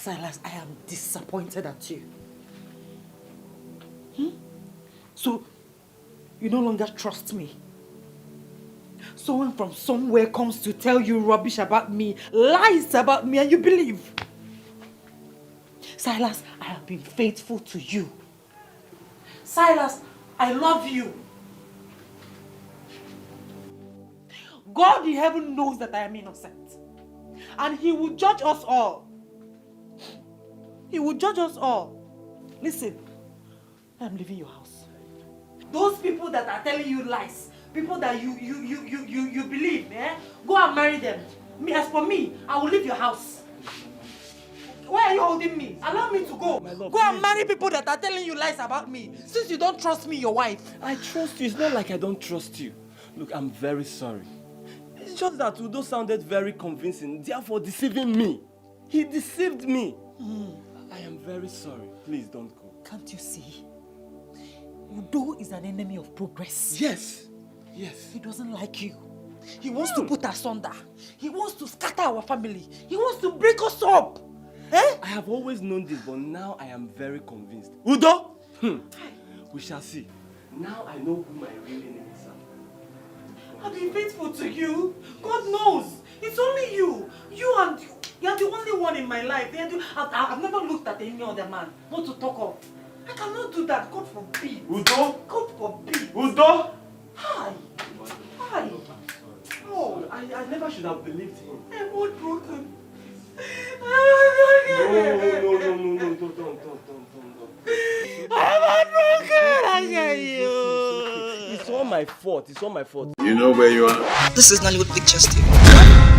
Silas, I am disappointed at you. So, you no longer trust me. Someone from somewhere comes to tell you rubbish about me, lies about me, and you believe. Silas, I have been faithful to you. Silas, I love you. God in heaven knows that I am innocent. And he will judge us all. He will judge us all. Listen, I'm leaving your house. Those people that are telling you lies, people that you believe, go and marry them. Me, as for me, I will leave your house. Why are you holding me? Allow me to go. Go and marry people that are telling you lies about me. Since you don't trust me, your wife. I trust you. It's not like I don't trust you. Look, I'm very sorry. It's just that Udo sounded very convincing, therefore deceiving me. He deceived me. I am very sorry. Please don't go. Can't you see? Udo is an enemy of progress. Yes. Yes. He doesn't like you. He wants to put us under. He wants to scatter our family. He wants to break us up. I have always known this, but now I am very convinced. Udo! We shall see. Now I know who my real enemies are. I've been faithful to you. God knows. It's only you. You're the only one in my life. I've never looked at any other man. Not to talk of. I cannot do that. God forbid. Udo? God forbid. Udo? Hi. Hi. Oh, I never should have believed him. I'm heartbroken. No, don't. I'm heartbroken, I tell you. It's all my fault. It's all my fault. You know where you are? This is Nollywood Pictures TV.